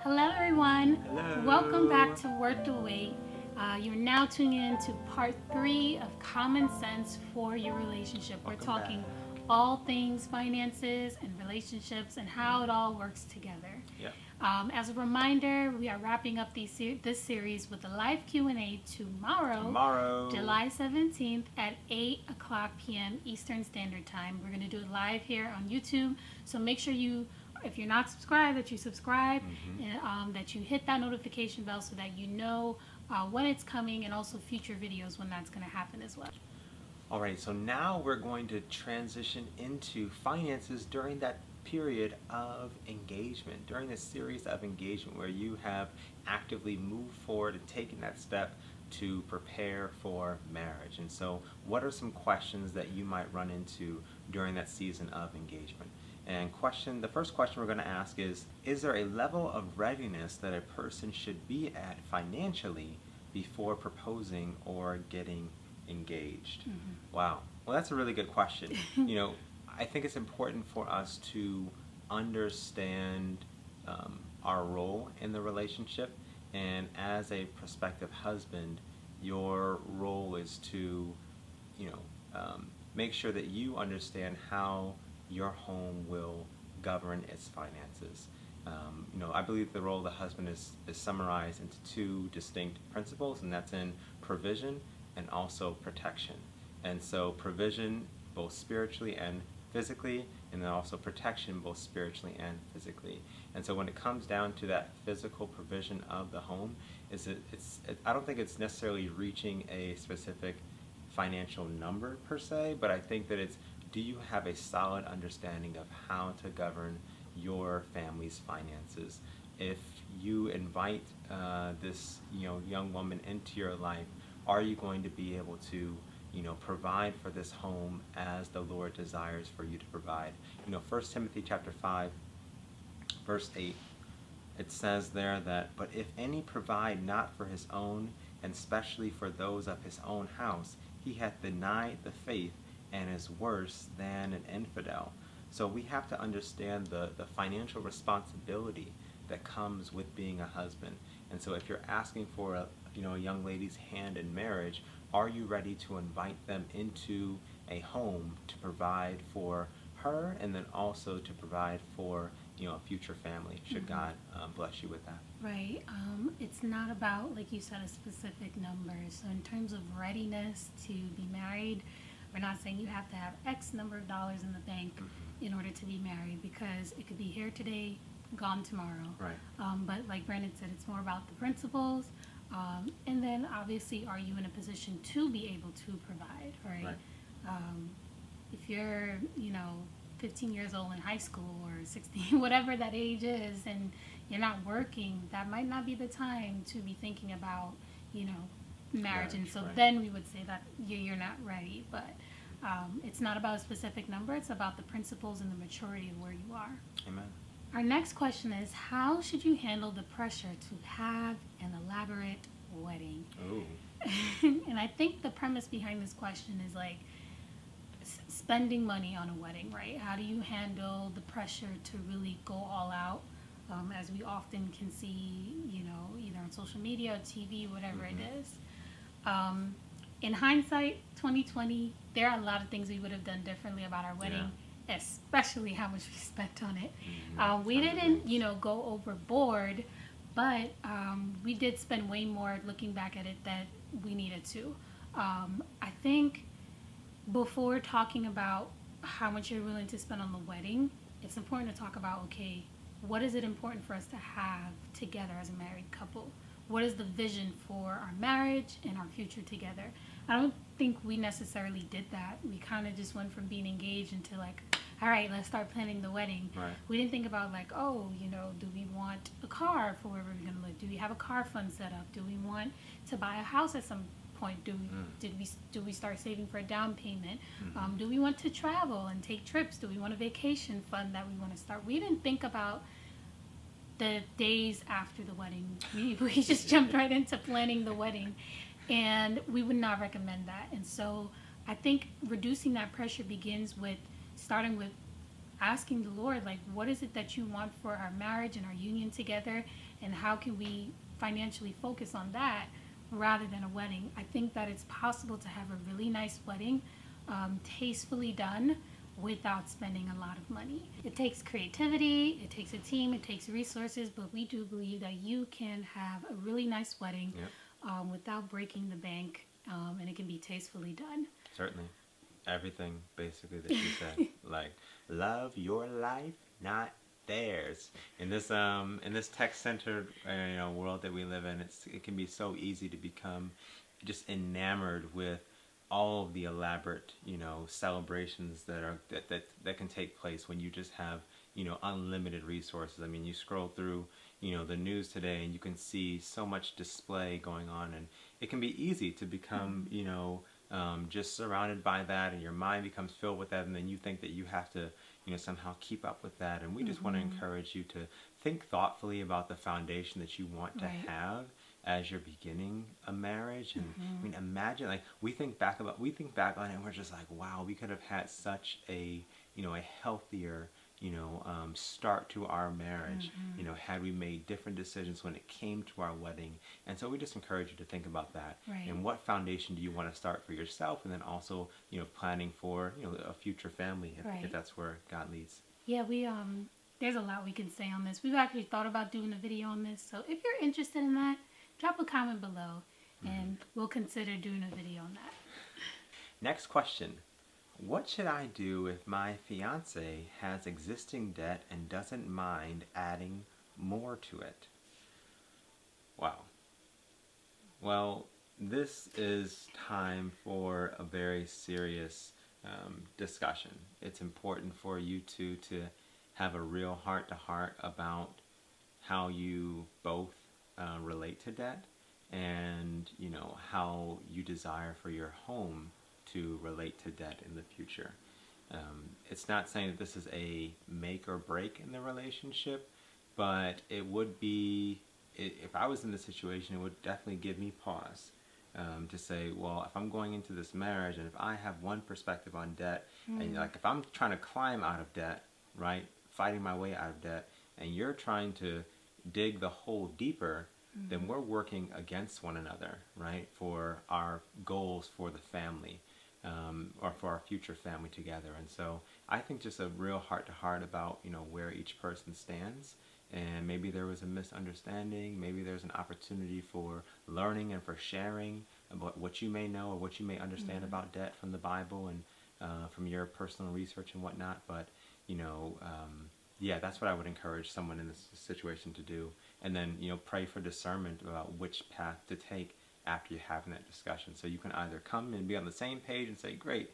Hello, everyone. Hello. Welcome back to Worth the Wait. You're now tuning in to part 3 of Common Sense for Your Relationship. We're Welcome talking back. all things finances and relationships and how it all works together. Yeah. As a reminder, we are wrapping up this series with a live Q&A tomorrow, July 17th at 8 o'clock p.m. Eastern Standard Time. We're going to do it live here on YouTube, so make sure if you're not subscribed, that you subscribe, and that you hit that notification bell so that you know when it's coming, and also future videos when that's going to happen as well. All right, so now we're going to transition into finances during that period of engagement, during this series of engagement where you have actively moved forward and taken that step to prepare for marriage. And so what are some questions that you might run into during that season of engagement? And the first question we're going to ask is there a level of readiness that a person should be at financially before proposing or getting engaged? Wow. Well, that's a really good question. I think it's important for us to understand our role in the relationship. And as a prospective husband, your role is to, make sure that you understand how your home will govern its finances. I believe the role of the husband is summarized into two distinct principles, and that's in provision and also protection. And so provision both spiritually and physically, and then also protection both spiritually and physically. And so when it comes down to that physical provision of the home, I don't think it's necessarily reaching a specific financial number per se, but I think that do you have a solid understanding of how to govern your family's finances? If you invite this young woman into your life, are you going to be able to provide for this home as the Lord desires for you to provide? 1 Timothy chapter 5, verse 8, it says there that, "But if any provide not for his own, and specially for those of his own house, he hath denied the faith and is worse than an infidel." So we have to understand the financial responsibility that comes with being a husband. And so if you're asking for a young lady's hand in marriage, are you ready to invite them into a home to provide for her, and then also to provide for a future family, should God bless you with that? Right. It's not about, like you said, a specific number. So in terms of readiness to be married, we're not saying you have to have X number of dollars in the bank in order to be married, because it could be here today, gone tomorrow. Right. But like Brandon said, it's more about the principles. And then obviously, are you in a position to be able to provide, right? If you're, 15 years old in high school or 16, whatever that age is, and you're not working, that might not be the time to be thinking about, marriage. And so then we would say that you're not ready. But it's not about a specific number. It's about the principles and the maturity of where you are. Amen. Our next question is, how should you handle the pressure to have an elaborate wedding? Ooh. And I think the premise behind this question is like spending money on a wedding, right? How do you handle the pressure to really go all out, as we often can see, either on social media, TV, whatever it is. In hindsight, 2020, there are a lot of things we would have done differently about our wedding. Yeah. Especially how much we spent on it. We didn't, go overboard, but we did spend way more looking back at it that we needed to. I think before talking about how much you're willing to spend on the wedding, it's important to talk about, okay, what is it important for us to have together as a married couple? What is the vision for our marriage and our future together? I don't think we necessarily did that. We kind of just went from being engaged into like, all right, let's start planning the wedding. Right. We didn't think about like, do we want a car for wherever we're going to live? Do we have a car fund set up? Do we want to buy a house at some point? Do we start saving for a down payment? Do we want to travel and take trips? Do we want a vacation fund that we want to start? We didn't think about the days after the wedding. We just jumped right into planning the wedding, and we would not recommend that. And so I think reducing that pressure begins with starting with asking the Lord, like, what is it that you want for our marriage and our union together, and how can we financially focus on that rather than a wedding. I think that it's possible to have a really nice wedding, tastefully done, without spending a lot of money. It takes creativity, it takes a team, it takes resources, but we do believe that you can have a really nice wedding, Yep. without breaking the bank, and it can be tastefully done. Certainly. Everything basically that you said. Like, love your life, not theirs. In this tech centered world that we live in, it can be so easy to become just enamored with all of the elaborate celebrations that can take place when you just have unlimited resources. I mean, you scroll through the news today and you can see so much display going on, and it can be easy to become just surrounded by that, and your mind becomes filled with that, and then you think that you have to somehow keep up with that. And we just want to encourage you to think thoughtfully about the foundation that you want to have as you're beginning a marriage. And I mean, imagine, like, we think back on it and we're just like, wow, we could have had such a a healthier start to our marriage, had we made different decisions when it came to our wedding. And so we just encourage you to think about that. Right. And what foundation do you want to start for yourself, and then also planning for a future family if that's where God leads. Yeah, we there's a lot we can say on this. We've actually thought about doing a video on this, so if you're interested in that, drop a comment below and we'll consider doing a video on that. Next question. What should I do if my fiance has existing debt and doesn't mind adding more to it? Wow. Well, this is time for a very serious discussion. It's important for you two to have a real heart-to-heart about how you both relate to debt, and how you desire for your home to relate to debt in the future. It's not saying that this is a make or break in the relationship, but it would be, if I was in this situation, it would definitely give me pause to say, well, if I'm going into this marriage and if I have one perspective on debt, and like if I'm trying to climb out of debt, right, fighting my way out of debt, and you're trying to dig the hole deeper, then we're working against one another, right, for our goals for the family, or for our future family together. And so I think just a real heart-to-heart about where each person stands, and maybe there was a misunderstanding, maybe there's an opportunity for learning and for sharing about what you may know or what you may understand about debt from the Bible and from your personal research and whatnot. But yeah, that's what I would encourage someone in this situation to do. And then, pray for discernment about which path to take after you're having that discussion. So you can either come and be on the same page and say, great,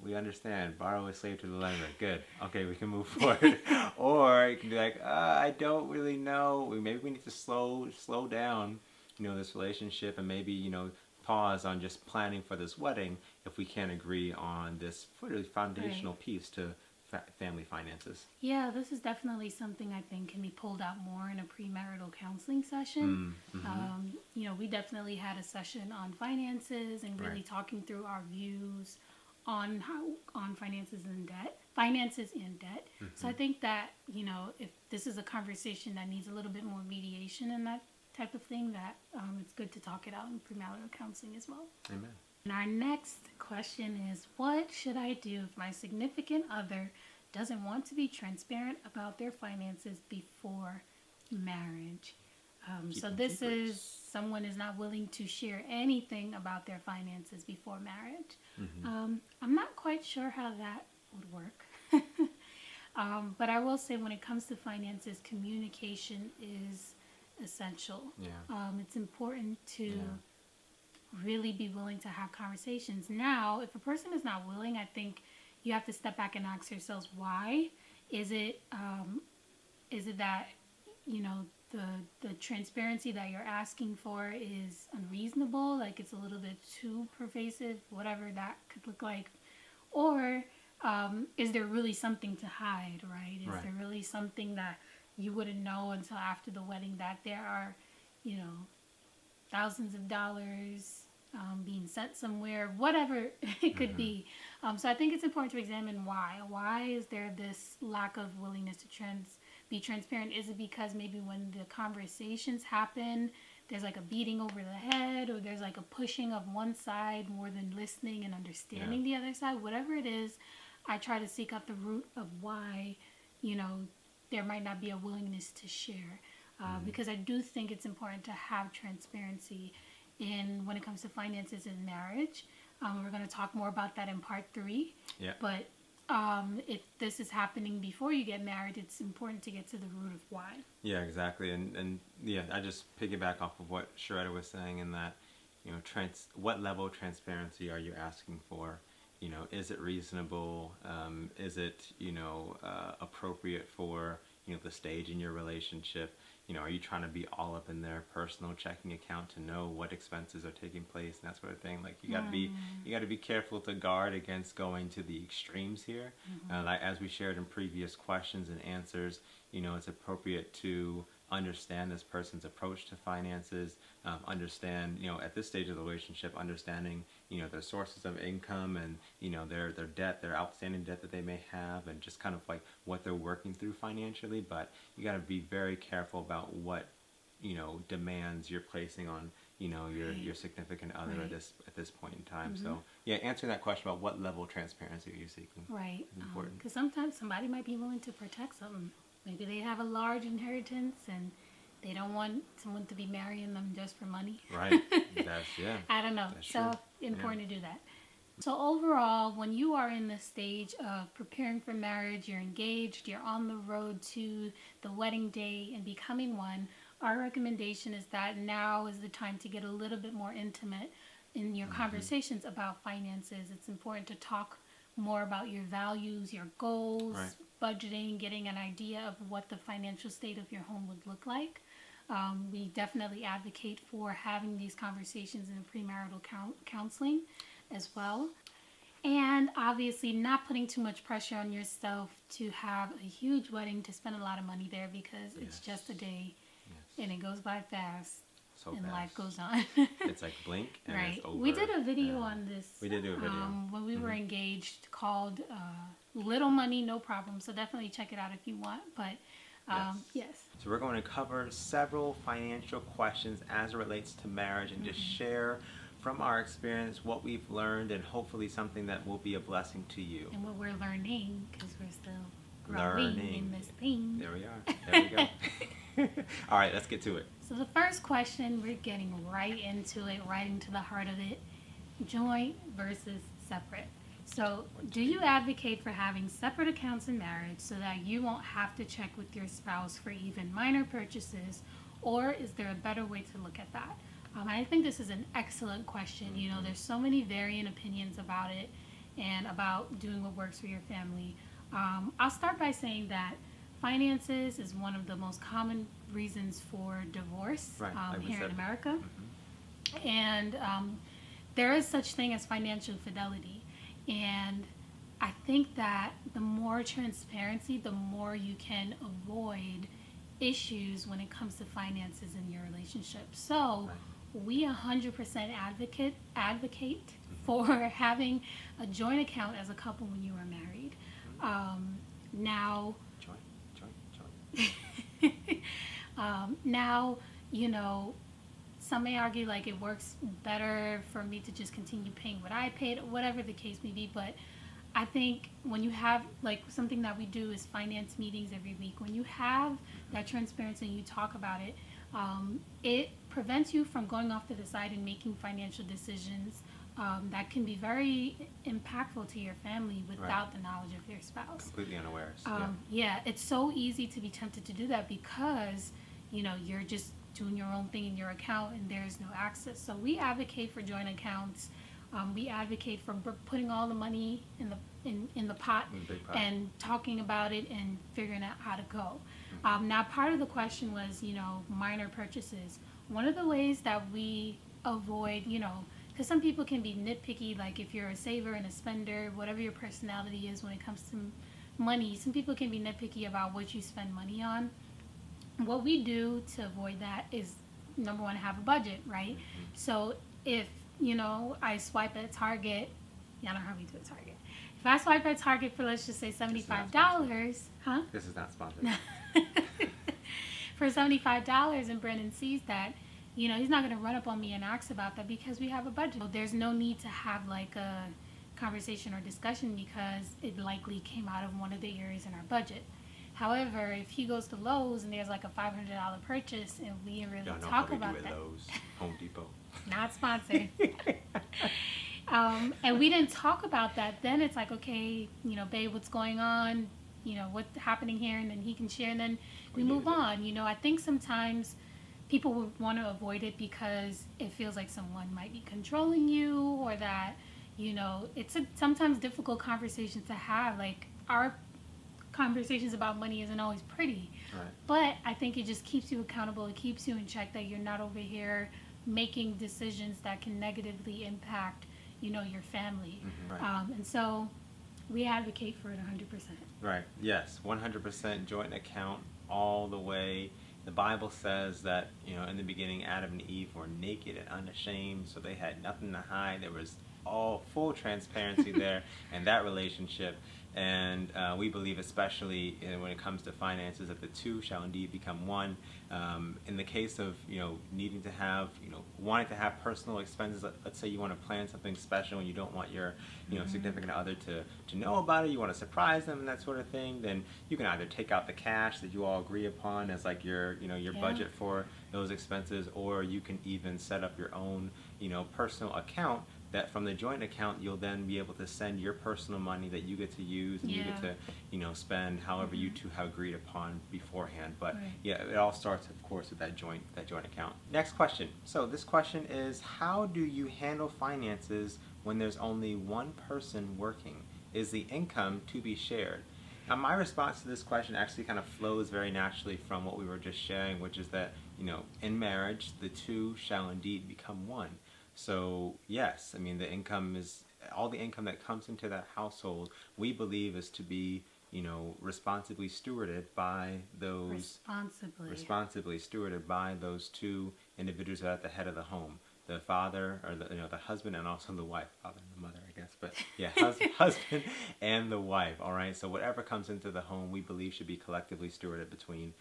we understand, borrow is slave to the lender, good, okay, we can move forward. Or you can be like, I don't really know, maybe we need to slow down, this relationship, and maybe, pause on just planning for this wedding if we can't agree on this really foundational piece to family finances. Yeah, this is definitely something I think can be pulled out more in a premarital counseling session. We definitely had a session on finances and really talking through our views on finances and debt. So I think that if this is a conversation that needs a little bit more mediation and that type of thing, that it's good to talk it out in premarital counseling as well. Amen. And our next question is, what should I do if my significant other doesn't want to be transparent about their finances before marriage? So this is someone is not willing to share anything about their finances before marriage. I'm not quite sure how that would work. But I will say when it comes to finances, communication is essential. It's important to really be willing to have conversations. Now, if a person is not willing, I think you have to step back and ask yourselves why. Is it that the transparency that you're asking for is unreasonable, like it's a little bit too pervasive, whatever that could look like, or is there really something to hide, right? Is there really something that you wouldn't know until after the wedding, that there are thousands of dollars being sent somewhere, whatever it could be. So I think it's important to examine why. Why is there this lack of willingness to be transparent? Is it because maybe when the conversations happen, there's like a beating over the head, or there's like a pushing of one side more than listening and understanding the other side? Whatever it is, I try to seek out the root of why, there might not be a willingness to share. Because I do think it's important to have transparency when it comes to finances in marriage. We're going to talk more about that in part 3. Yeah. But if this is happening before you get married, it's important to get to the root of why. Yeah, exactly. And yeah, I just piggyback off of what Sharetta was saying in that, what level of transparency are you asking for? Is it reasonable? Is it, appropriate for, the stage in your relationship? Are you trying to be all up in their personal checking account to know what expenses are taking place and that sort of thing? Like you got to be careful to guard against going to the extremes here. Like as we shared in previous questions and answers, it's appropriate to understand this person's approach to finances, understand, at this stage of the relationship, understanding, their sources of income and, their debt, their outstanding debt that they may have, and just kind of like what they're working through financially. But you got to be very careful about what, demands you're placing on, your significant other at this point in time. So yeah, answering that question about what level of transparency are you seeking? Right. Is important. Because sometimes somebody might be willing to protect something. Maybe they have a large inheritance and they don't want someone to be marrying them just for money. Right. I don't know. That's so true. important to do that. So overall, when you are in the stage of preparing for marriage, you're engaged, you're on the road to the wedding day and becoming one, our recommendation is that now is the time to get a little bit more intimate in your conversations about finances. It's important to talk more about your values, your goals, budgeting, getting an idea of what the financial state of your home would look like. We definitely advocate for having these conversations in premarital counseling as well. And obviously not putting too much pressure on yourself to have a huge wedding to spend a lot of money there, because it's just a day and it goes by fast. So and fast. Life goes on. It's like blink and it's over. We did a video on this. We did do a video. When we were engaged, called Little Money, No Problem. So definitely check it out if you want. But yes. So we're going to cover several financial questions as it relates to marriage and just share from our experience what we've learned, and hopefully something that will be a blessing to you. And what we're learning, because we're still growing in this thing. There we are. There we go. All right, let's get to it. So the first question, we're getting right into it, right into the heart of it. Joint versus separate. So do you advocate for having separate accounts in marriage so that you won't have to check with your spouse for even minor purchases, or is there a better way to look at that? I think this is an excellent question. There's so many varying opinions about it and about doing what works for your family. I'll start by saying that finances is one of the most common reasons for divorce here in America. And there is such thing as financial fidelity. And I think that the more transparency, the more you can avoid issues when it comes to finances in your relationship. So we 100% advocate for having a joint account as a couple when you are married. Now, now, some may argue like it works better for me to just continue paying what I paid, whatever the case may be. But I think when you have, like, something that we do is finance meetings every week. When you have that transparency and you talk about it, it prevents you from going off to the side and making financial decisions that can be very impactful to your family without the knowledge of your spouse. Completely unawares. Yeah, it's so easy to be tempted to do that because, you're just doing your own thing in your account and there's no access. So we advocate for joint accounts. We advocate for putting all the money in the pot, and talking about it and figuring out how to go. Now, part of the question was, minor purchases. One of the ways that we avoid, because some people can be nitpicky, like if you're a saver and a spender, whatever your personality is when it comes to money, some people can be nitpicky about what you spend money on. What we do to avoid that is, number one, have a budget, right? So if I swipe at Target, y'all know how we do at Target. If I swipe at Target for, let's just say, $75, huh? This is not sponsored. For $75, and Brendan sees that, he's not going to run up on me and ask about that because we have a budget. There's no need to have like a conversation or discussion because it likely came out of one of the areas in our budget. However, if he goes to Lowe's and there's like a $500 purchase and we didn't really talk about that, Lowe's, Home Depot, not sponsored. And we didn't talk about that, then it's like, okay, babe, what's going on? What's happening here? And then he can share, and then we move on. I think sometimes people would want to avoid it because it feels like someone might be controlling you, or that, it's a sometimes difficult conversation to have. Like, our conversations about money isn't always pretty. Right. But I think it just keeps you accountable. It keeps you in check that you're not over here making decisions that can negatively impact, your family. Right. And so we advocate for it 100%. Right. Yes. 100% joint account all the way. The Bible says that, in the beginning, Adam and Eve were naked and unashamed, so they had nothing to hide. There was all full transparency there in that relationship. And we believe, especially when it comes to finances, that the two shall indeed become one. In the case of, needing to have, wanting to have personal expenses, let's say you want to plan something special and you don't want your, significant other to know about it, you want to surprise them and that sort of thing, then you can either take out the cash that you all agree upon as like your budget for those expenses, or you can even set up your own, personal account that from the joint account you'll then be able to send your personal money that you get to use and you get to spend however you two have agreed upon beforehand. But it all starts, of course, with that joint account. Next question. So this question is, how do you handle finances when there's only one person working? Is the income to be shared? Now, my response to this question actually kind of flows very naturally from what we were just sharing, which is that, in marriage, the two shall indeed become one. So yes, I mean, all the income that comes into that household, we believe is to be, responsibly stewarded by those responsibly stewarded by those two individuals that are at the head of the home. The father, or the husband, and also the wife. Father and the mother, I guess. But yeah, husband and the wife. All right. So whatever comes into the home, we believe should be collectively stewarded between,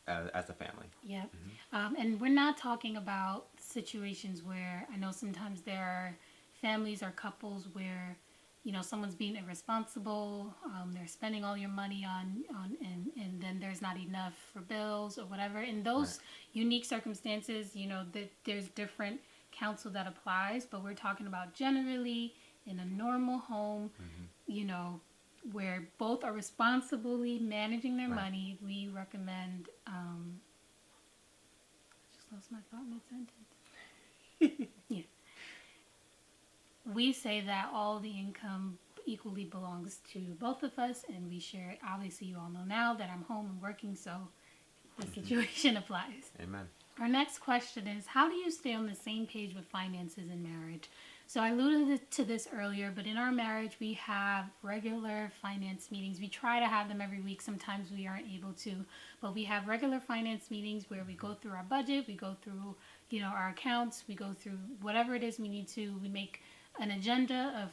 as a family. Yep. And we're not talking about situations where, I know sometimes there are families or couples where, someone's being irresponsible. They're spending all your money on and then there's not enough for bills or whatever. In those unique circumstances, that there's different counsel that applies, but we're talking about generally in a normal home, where both are responsibly managing their money. We recommend, I just lost my thought mid-sentence. Yeah. We say that all the income equally belongs to both of us, and we share it. Obviously, you all know now that I'm home and working, so the situation applies. Amen. Our next question is, how do you stay on the same page with finances in marriage? So I alluded to this earlier, but in our marriage, we have regular finance meetings. We try to have them every week. Sometimes we aren't able to, but we have regular finance meetings where we go through our budget, we go through, our accounts, we go through whatever it is we need to. We make an agenda of,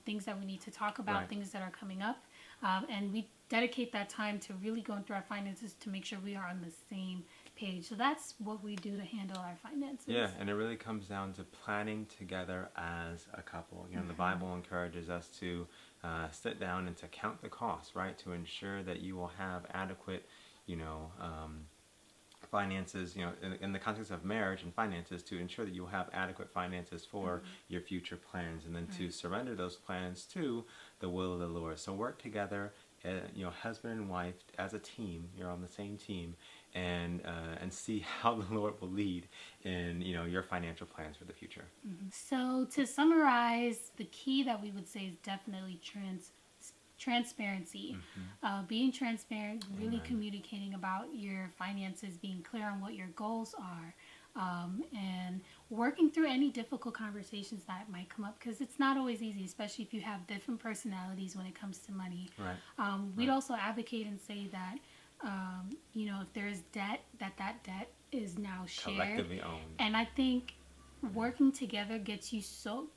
things that we need to talk about, things that are coming up. And we dedicate that time to really going through our finances to make sure we are on the same page. So that's what we do to handle our finances. Yeah, and it really comes down to planning together as a couple. The Bible encourages us to sit down and to count the costs, right? To ensure that you will have adequate, finances, in the context of marriage and finances, to ensure that you'll have adequate finances for your future plans, and then to surrender those plans to the will of the Lord. So work together, husband and wife as a team. You're on the same team, and see how the Lord will lead in your financial plans for the future. So to summarize, the key that we would say is definitely transparency. Being transparent, really communicating about your finances, being clear on what your goals are, and working through any difficult conversations that might come up, because it's not always easy, especially if you have different personalities when it comes to money. We'd also advocate and say that if there's debt, that debt is now shared. Collectively owned. And I think working together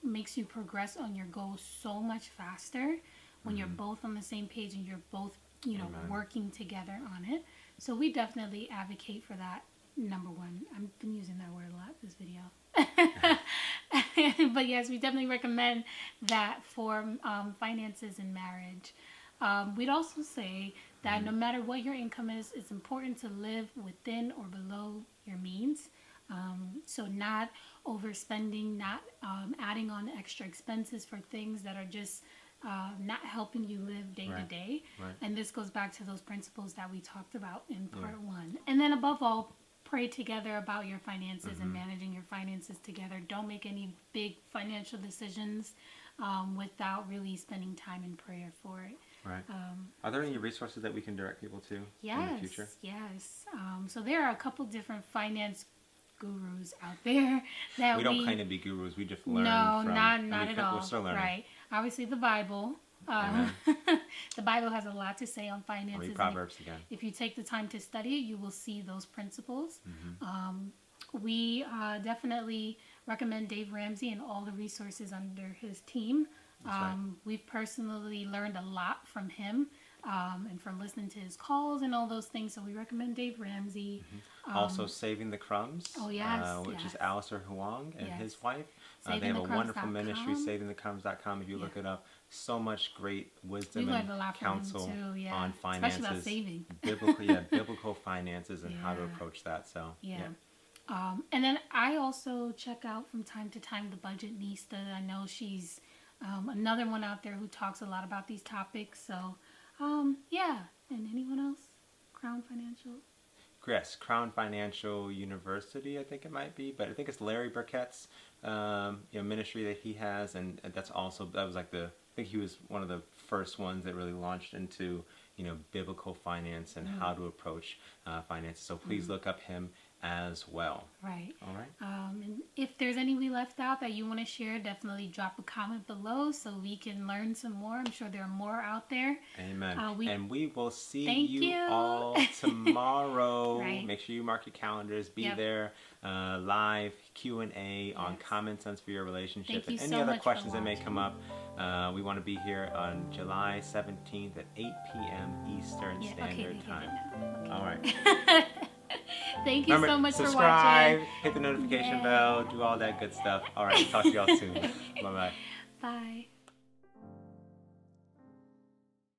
makes you progress on your goals so much faster when you're both on the same page and you're both, Amen. working together on it. So we definitely advocate for that. Number one, I've been using that word a lot this video. But yes, we definitely recommend that for finances in marriage. We'd also say that no matter what your income is, it's important to live within or below your means. So not overspending, not adding on extra expenses for things that are just not helping you live day to day. Right. And this goes back to those principles that we talked about in part one. And then above all, pray together about your finances and managing your finances together. Don't make any big financial decisions without really spending time in prayer for it. Right. Are there any resources that we can direct people to in the future? Yes. So there are a couple different finance gurus out there that we don't claim to be gurus. We just learn. No, from, not at all. We're still learning. Right. Obviously, the Bible. The Bible has a lot to say on finances. Read Proverbs again. If you take the time to study it, you will see those principles. We definitely recommend Dave Ramsey and all the resources under his team. Right. We've personally learned a lot from him and from listening to his calls and all those things. So we recommend Dave Ramsey. Also, Saving the Crumbs. Oh, yes. Which is Alistair Huang and his wife. They have a SavingTheCrumbs.com. wonderful ministry, SavingTheCrumbs.com. If you look it up, so much great wisdom We and learned a lot from counsel him too, on finances. Especially about saving. biblical finances and how to approach that. So and then I also check out from time to time the Budgetnista. I know she's another one out there who talks a lot about these topics. So and anyone else? Crown Financial. Yes, Crown Financial University, I think it might be, but I think it's Larry Burkett's ministry that he has, and that was like I think he was one of the first ones that really launched into biblical finance and how to approach finance. So please look up him as well. Right. All right. And if there's any we left out that you want to share, definitely drop a comment below so we can learn some more. I'm sure there are more out there. Amen. And we will see you you. all tomorrow. Right. Make sure you mark your calendars. Be there. Live Q&A on common sense for your relationship. Thank you and so any other much questions for that may watching. come up. We want to be here on July 17th at 8 p.m. Eastern Standard Time. Okay. All right. Thank you so much for watching. Subscribe, hit the notification bell, do all that good stuff. All right, talk to y'all soon. Bye-bye. Bye.